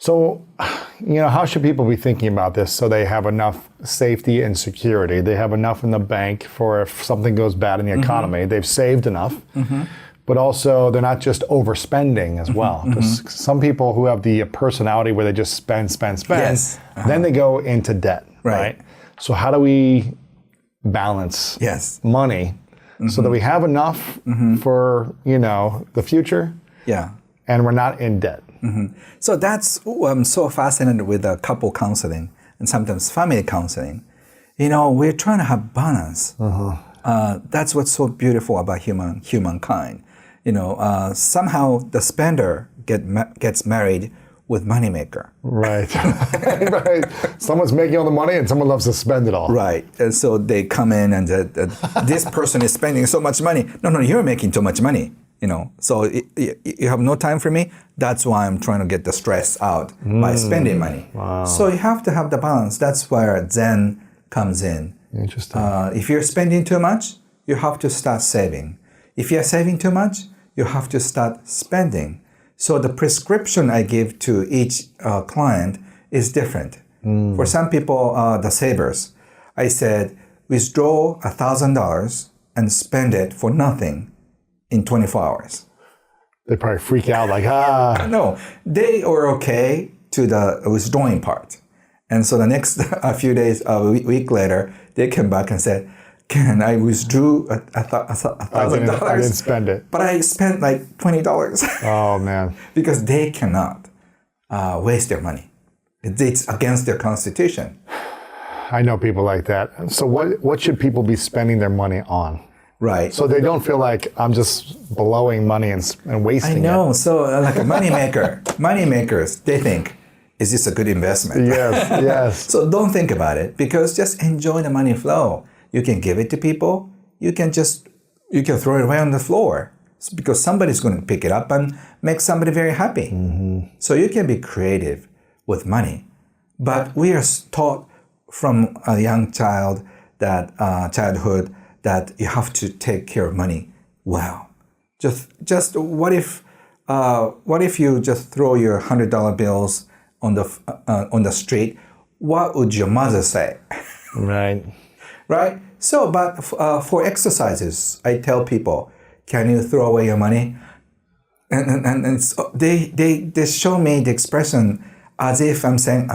So, how should people be thinking about this so they have enough safety and security? They have enough in the bank for if something goes bad in the economy. They've saved enough, but also they're not just overspending as well. Because some people who have the personality where they just spend, Yes. then they go into debt, right? So how do we balance money so that we have enough for, the future and we're not in debt? So that's I'm so fascinated with couple counseling and sometimes family counseling. We're trying to have balance. That's what's so beautiful about humankind. Somehow the spender gets married with moneymaker. Right. Right. Someone's making all the money and someone loves to spend it all. Right. And so they come in and this person is spending so much money. No, you're making too much money. So you have no time for me. That's why I'm trying to get the stress out by spending money. Wow. So you have to have the balance. That's where Zen comes in. Interesting. If you're spending too much, you have to start saving. If you're saving too much, you have to start spending. So the prescription I give to each client is different. For some people, the savers, I said, withdraw $1,000 and spend it for nothing in 24 hours. They probably freak out like, No, they are okay to the withdrawing part. And so the next few days, a week later, they came back and said, Ken, I withdrew $1,000. I didn't spend it. But I spent like $20. Oh, man. Because they cannot waste their money. It's against their constitution. I know people like that. So what should people be spending their money on? Right. So they don't feel like I'm just blowing money and wasting it. I know. So like a moneymakers, they think, is this a good investment? Yes. So don't think about it because just enjoy the money flow. You can give it to people. You can throw it away on the floor because somebody's going to pick it up and make somebody very happy. So you can be creative with money. But we are taught from a young child childhood that you have to take care of money well. Just what if you just throw your $100 bills on the street? What would your mother say? Right. Right. So, but for exercises, I tell people, can you throw away your money? And so they show me the expression as if I'm saying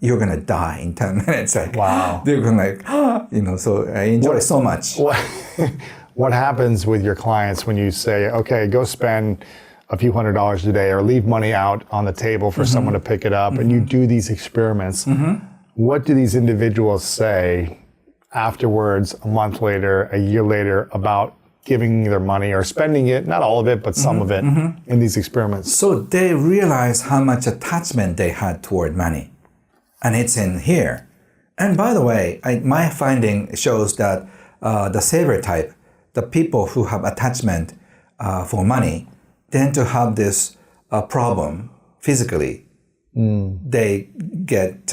you're gonna die in 10 minutes. Like, wow. They're going like, So I enjoy it so much. What happens with your clients when you say, okay, go spend a few $100s a day or leave money out on the table for someone to pick it up, and you do these experiments? What do these individuals say afterwards, a month later, a year later, about giving their money or spending it, not all of it, but some of it in these experiments? So they realize how much attachment they had toward money. And it's in here. And by the way, my finding shows that the saver type, the people who have attachment for money, tend to have this problem physically. They get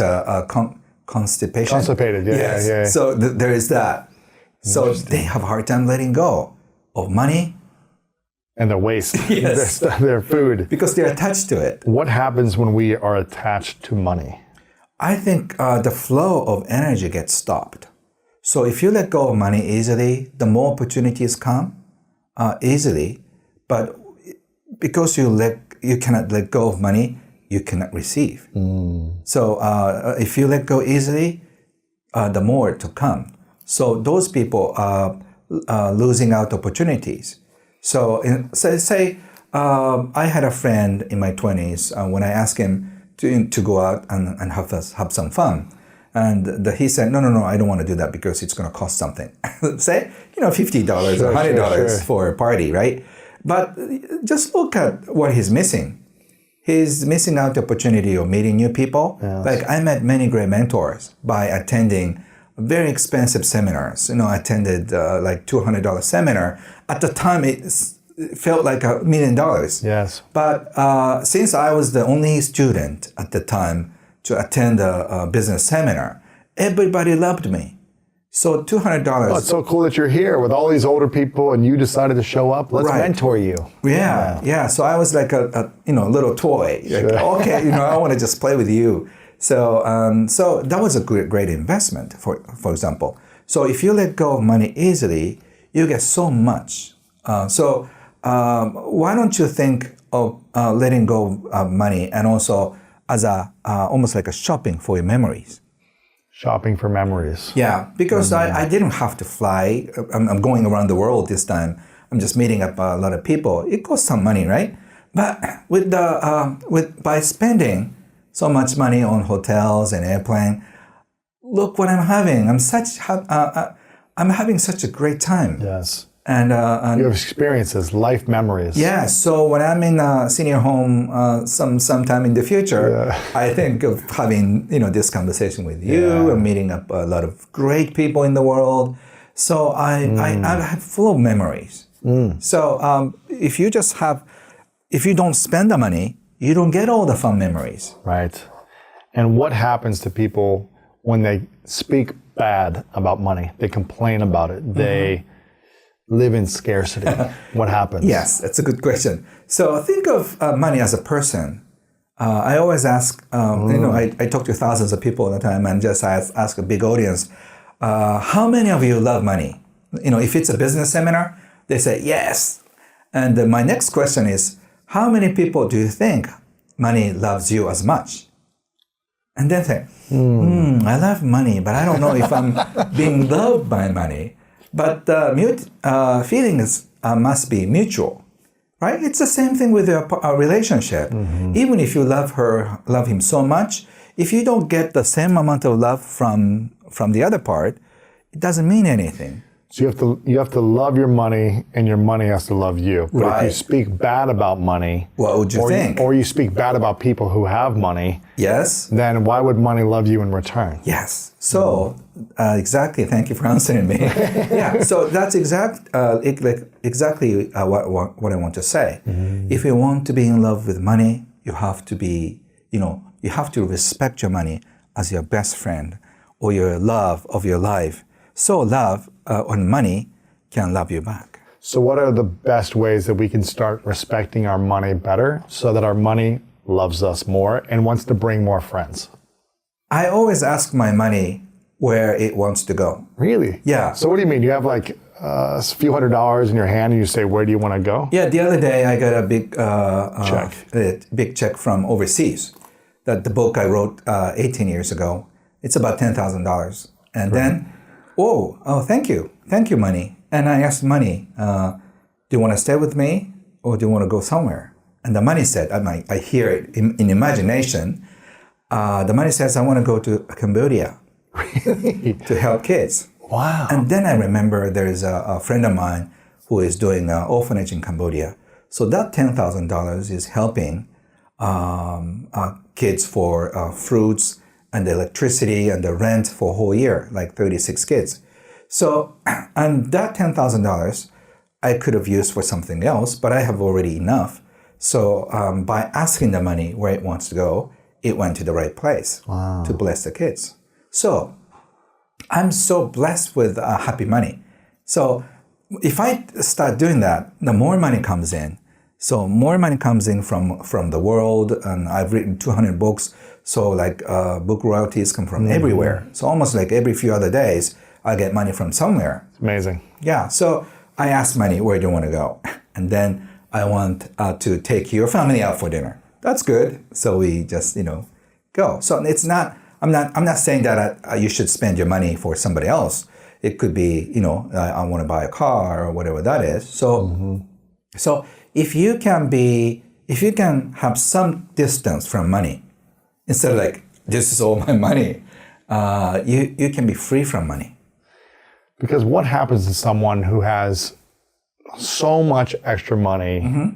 constipation. Constipated, yeah. So there is that. So they have a hard time letting go of money. And their waste, their food. Because they're attached to it. What happens when we are attached to money? I think the flow of energy gets stopped. So if you let go of money easily, the more opportunities come easily. But because you cannot let go of money, you cannot receive. So if you let go easily, the more to come. So those people are losing out opportunities. So say I had a friend in my 20s when I asked him to go out and have some fun. And he said, no, I don't want to do that because it's going to cost something. Say, $50 or $100 for a party, right? But just look at what he's missing. He's missing out the opportunity of meeting new people. Yes. Like I met many great mentors by attending very expensive seminars. I attended like $200 seminar. At the time, it felt like $1 million. Yes. But since I was the only student at the time to attend a business seminar, everybody loved me. So $200. Oh, it's so cool that you're here with all these older people and you decided to show up. Let's Right. mentor you. Yeah. So I was like a little toy. Like, okay, I want to just play with you. So so that was a great investment, for example. So if you let go of money easily, you get so much. So why don't you think of letting go of money and also as a almost like a shopping for your memories? Shopping for memories. Yeah, because I didn't have to fly. I'm going around the world this time. I'm just meeting up a lot of people. It costs some money, right? But by spending so much money on hotels and airplane, look what I'm having. I'm having such a great time. Yes. And You have experiences, life memories. yeah, so when I'm in a senior home sometime in the future, I think of having this conversation with you and meeting up a lot of great people in the world. So I have full of memories. So if you don't spend the money, you don't get all the fun memories. Right. And what happens to people when they speak bad about money? They complain about it. They live in scarcity. What happens? Yes, that's a good question. So think of money as a person. I always ask, I talk to thousands of people all the time and just ask a big audience, how many of you love money? If it's a business seminar, they say yes. And then my next question is, how many people do you think money loves you as much? And then say, I love money, but I don't know if I'm being loved by money. But feelings must be mutual, right? It's the same thing with a relationship. Even if you love him so much, if you don't get the same amount of love from the other part, it doesn't mean anything. So you have to love your money, and your money has to love you. But if you speak bad about money, what would you think? Or you speak bad about people who have money, Yes. then why would money love you in return? Yes. So exactly. Thank you for answering me. Yeah. So that's exactly what I want to say. If you want to be in love with money, you have to be, you have to respect your money as your best friend or your love of your life. So love on money can love you back. So what are the best ways that we can start respecting our money better so that our money loves us more and wants to bring more friends? I always ask my money where it wants to go. Really? Yeah. So what do you mean? You have like a few $100s in your hand and you say, where do you want to go? Yeah, the other day I got a big Check. check from overseas. That the book I wrote 18 years ago. It's about $10,000. And then, thank you, money. And I asked money, do you want to stay with me or do you want to go somewhere? And the money said, I hear it in imagination. The money says, I want to go to Cambodia to help kids. Wow. And then I remember there is a friend of mine who is doing an orphanage in Cambodia. So that $10,000 is helping kids for fruits and the electricity and the rent for a whole year, like 36 kids. So, and that $10,000 I could have used for something else, but I have already enough. So by asking the money where it wants to go, it went to the right place to bless the kids. So I'm so blessed with happy money. So if I start doing that, the more money comes in. So more money comes in from the world, and I've written 200 books. So like book royalties come from everywhere. So almost like every few other days, I get money from somewhere. It's amazing. Yeah. So I ask money, where do you want to go? And then I want to take your family out for dinner. That's good. So we just go. So it's not. I'm not saying that you should spend your money for somebody else. It could be I want to buy a car or whatever that is. So so if you can have some distance from money, instead of like this is all my money, you can be free from money. Because what happens to someone who has so much extra money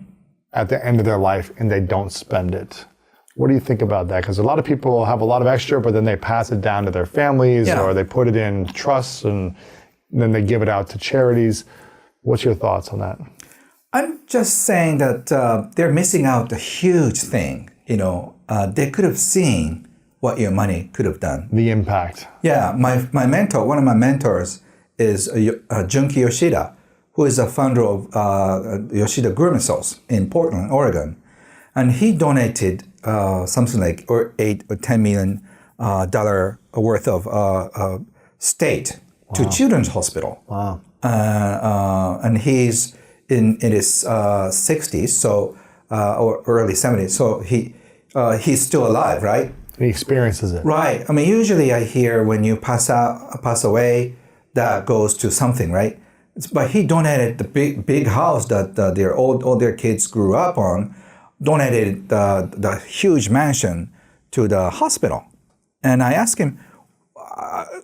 at the end of their life and they don't spend it? What do you think about that? Because a lot of people have a lot of extra, but then they pass it down to their families or they put it in trusts and then they give it out to charities. What's your thoughts on that? I'm just saying that they're missing out a huge thing. They could have seen what your money could have done. The impact. Yeah, my mentor, one of my mentors is Junki Yoshida, who is the founder of Yoshida Gourmet Sauce in Portland, Oregon. And he donated something like $8 or $10 million worth of state to Children's Hospital. Wow. And he's in his 60s, so or early 70s. So he's still alive, right? He experiences it. Right. I mean, usually I hear when you pass away, that goes to something, right? But he donated the big house that all their kids grew up on, donated the huge mansion to the hospital. And I asked him,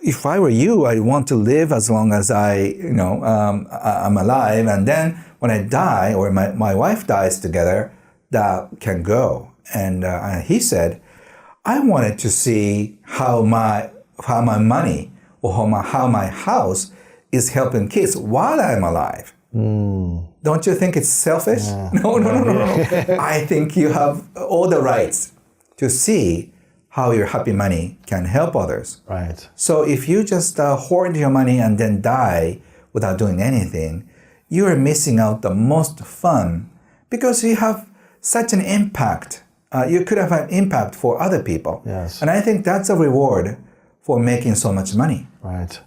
if I were you, I want to live as long as I'm alive, and then when I die or my wife dies together, that can go. And he said, I wanted to see how my money or how my house is helping kids while I'm alive. Don't you think it's selfish? Yeah. No. I think you have all the rights to see how your happy money can help others. Right. So if you just hoard your money and then die without doing anything, you are missing out the most fun because you have such an impact. You could have an impact for other people. Yes. And I think that's a reward for making so much money. Right.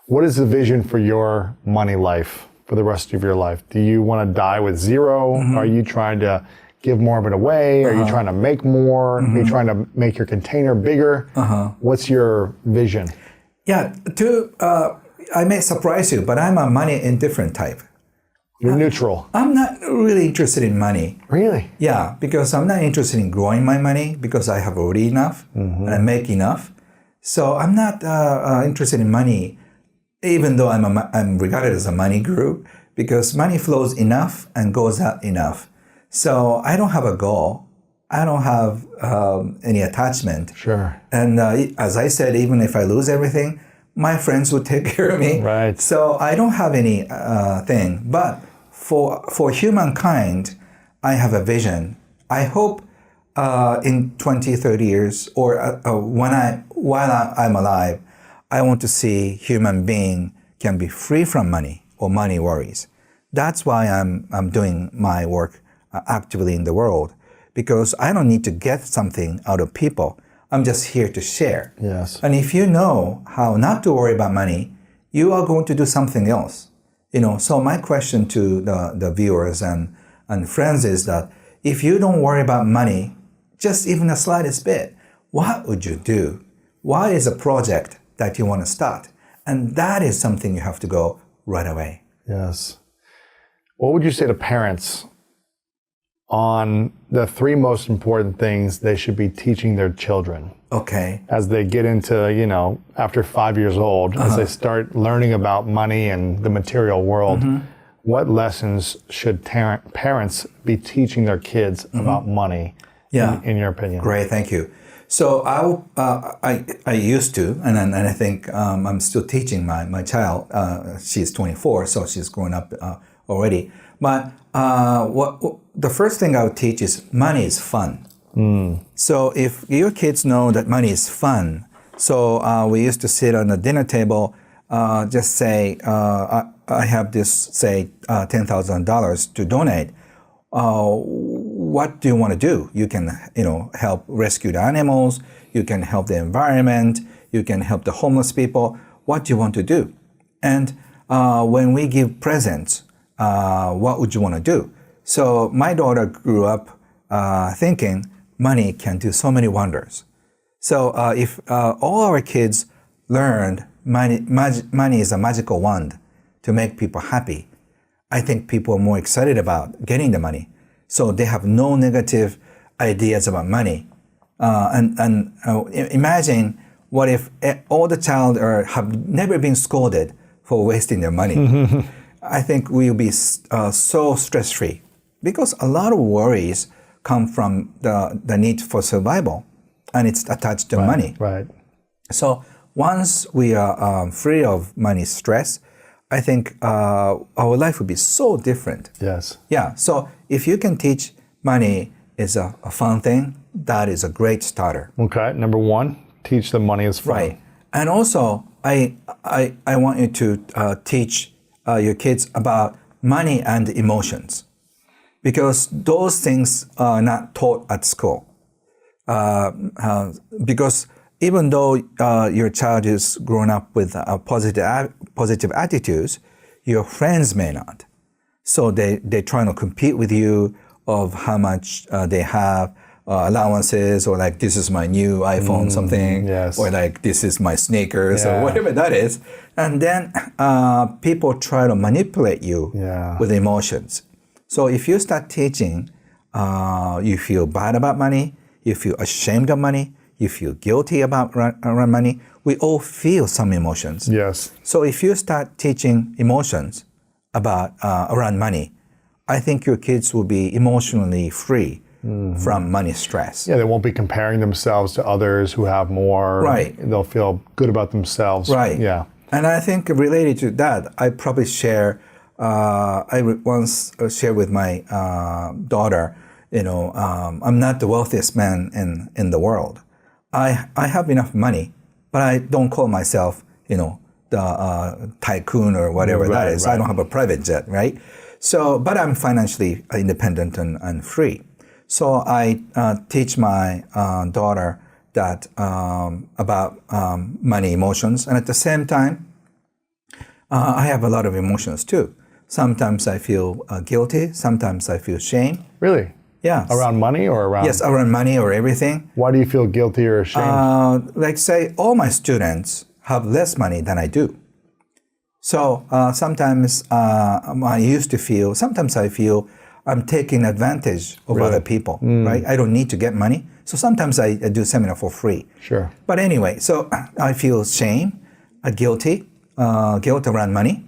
What is the vision for your money life for the rest of your life? Do you want to die with zero? Are you trying to give more of it away? Are you trying to make more? Are you trying to make your container bigger? What's your vision? Yeah, I may surprise you, but I'm a money indifferent type. You're neutral. I'm not really interested in money. Really? Yeah, because I'm not interested in growing my money because I have already enough and I make enough. So I'm not interested in money, even though I'm regarded as a money guru, because money flows enough and goes out enough. So I don't have a goal. I don't have any attachment. Sure. And as I said, even if I lose everything, my friends would take care of me. Right. So I don't have any thing. But for humankind, I have a vision. I hope in 20, 30 years, or while I'm alive, I want to see human being can be free from money or money worries. That's why I'm doing my work actively in the world, because I don't need to get something out of people. I'm just here to share. Yes. And if you know how not to worry about money, you are going to do something else. So my question to the viewers and friends is that if you don't worry about money, just even the slightest bit, what would you do? What is a project that you want to start? And that is something you have to go right away. Yes. What would you say to parents on the 3 most important things they should be teaching their children? Okay. As they get into, after 5 years old, as they start learning about money and the material world, what lessons should parents be teaching their kids about money, in your opinion? Great, thank you. So I used to, and I think I'm still teaching my child. She's 24, so she's grown up already. But the first thing I would teach is money is fun. So if your kids know that money is fun, so we used to sit on the dinner table, just say, I have this, say, $10,000 to donate. What do you want to do? You can, help rescue the animals. You can help the environment. You can help the homeless people. What do you want to do? And when we give presents, what would you want to do? So my daughter grew up thinking money can do so many wonders. So if all our kids learned money is a magical wand to make people happy, I think people are more excited about getting the money. So they have no negative ideas about money. And imagine what if all the child have never been scolded for wasting their money. I think we'll be so stress-free, because a lot of worries come from the need for survival, and it's attached to money. Right. So once we are free of money stress, I think our life would be so different. Yes. Yeah. So if you can teach money is a fun thing, that is a great starter. Okay. Number one, teach them money is fun. Right. And also, I want you to teach your kids about money and emotions, because those things are not taught at school. Because even though your child is grown up with positive attitudes, your friends may not. So they're trying to compete with you of how much they have, allowances, or like, this is my new iPhone something, yes. or like, this is my sneakers, Yeah. or whatever that is. And then people try to manipulate you Yeah. with emotions. So if you start teaching, you feel bad about money, you feel ashamed of money, you feel guilty about around money. We all feel some emotions. Yes. So if you start teaching emotions about around money, I think your kids will be emotionally free from money stress. Yeah, they won't be comparing themselves to others who have more. Right. They'll feel good about themselves. Right. Yeah. And I think related to that, I probably share. Once shared with my daughter. I'm not the wealthiest man in the world. I have enough money, but I don't call myself, the tycoon or whatever that is. Right. I don't have a private jet, right? So, but I'm financially independent and free. So I teach my daughter that about money, emotions, and at the same time, I have a lot of emotions too. Sometimes I feel guilty. Sometimes I feel shame. Really? Yeah. Around money or around? Yes, around money or everything. Why do you feel guilty or ashamed? Like say, all my students have less money than I do. So sometimes sometimes I feel I'm taking advantage of other people, right? I don't need to get money. So sometimes I do seminar for free. Sure. But anyway, so I feel shame, guilt around money.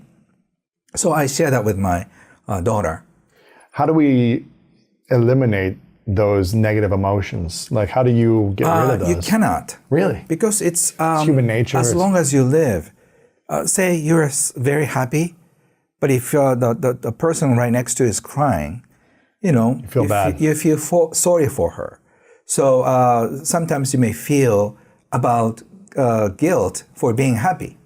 So I share that with my daughter. How do we eliminate those negative emotions? Like, how do you get rid of those? You cannot. Really? Because it's human nature. As long as you live, say you're very happy, but if the person right next to you is crying, you feel bad. You feel sorry for her. So sometimes you may feel about guilt for being happy.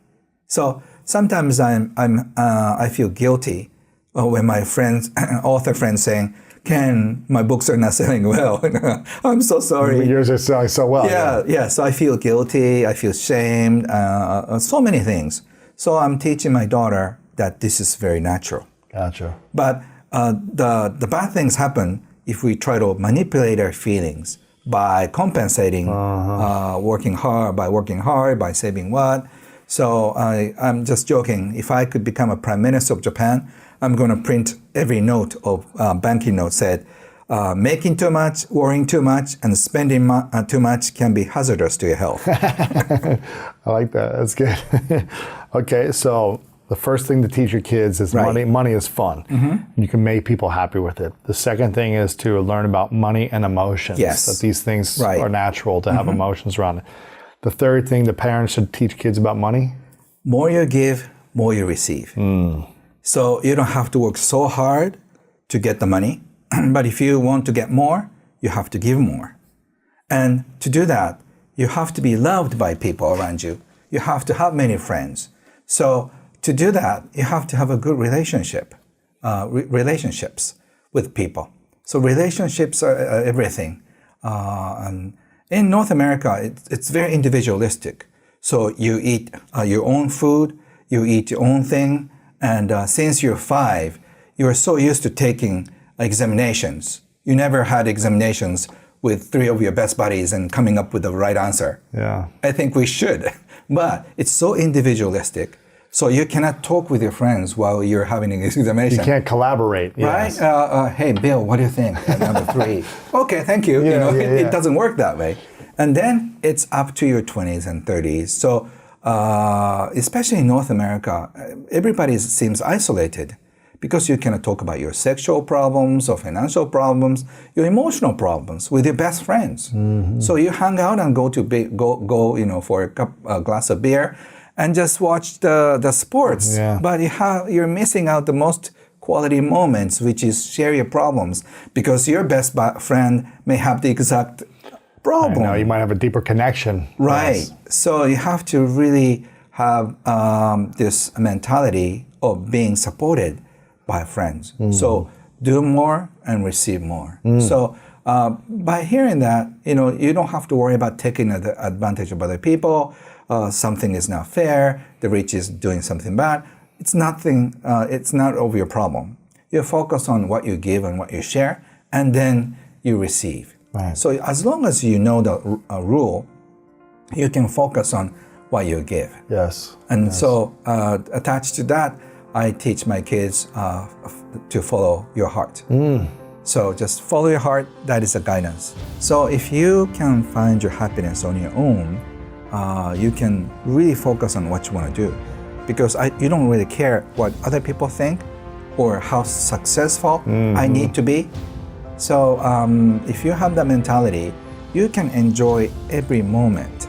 So sometimes I feel guilty when my friends, author friends, saying, "Ken, my books are not selling well." I'm so sorry. Yours are selling so well. Yeah. So I feel guilty. I feel shamed. So many things. So I'm teaching my daughter that this is very natural. Gotcha. But the bad things happen if we try to manipulate our feelings by compensating, working hard, by saving what. So I'm just joking. If I could become a prime minister of Japan, I'm going to print every note of banking note said, making too much, worrying too much, and spending too much can be hazardous to your health. I like that. That's good. Okay, so the first thing to teach your kids is money. Money is fun. You can make people happy with it. The second thing is to learn about money and emotions. Yes. That these things are natural to have emotions around it. The third thing, the parents should teach kids about money. More you give, more you receive. So you don't have to work so hard to get the money. But if you want to get more, you have to give more. And to do that, you have to be loved by people around you. You have to have many friends. So to do that, you have to have a good relationships with people. So relationships are everything. And in North America, it's very individualistic. So you eat your own food, you eat your own thing, and since you're 5, you're so used to taking examinations. You never had examinations with 3 of your best buddies and coming up with the right answer. Yeah. I think we should, but it's so individualistic. So you cannot talk with your friends while you're having an examination. You can't collaborate. Right? Yes. Hey, Bill, what do you think? Number 3. Okay, thank you. It doesn't work that way. And then it's up to your 20s and 30s. So especially in North America, everybody seems isolated because you cannot talk about your sexual problems or financial problems, your emotional problems with your best friends. So you hang out and go for a glass of beer and just watch the sports. Yeah. But you're missing out the most quality moments, which is share your problems, because your best friend may have the exact problem. I know, you might have a deeper connection. Right. Yes. So you have to really have this mentality of being supported by friends. So do more and receive more. So by hearing that, you don't have to worry about taking advantage of other people. Something is not fair. The rich is doing something bad. It's nothing. It's not over your problem. You focus on what you give and what you share, and then you receive. Right. So as long as you know the rule, you can focus on what you give. Yes. And so attached to that, I teach my kids to follow your heart. So just follow your heart, that is a guidance. So if you can find your happiness on your own, you can really focus on what you want to do. Because you don't really care what other people think or how successful I need to be. So if you have that mentality, you can enjoy every moment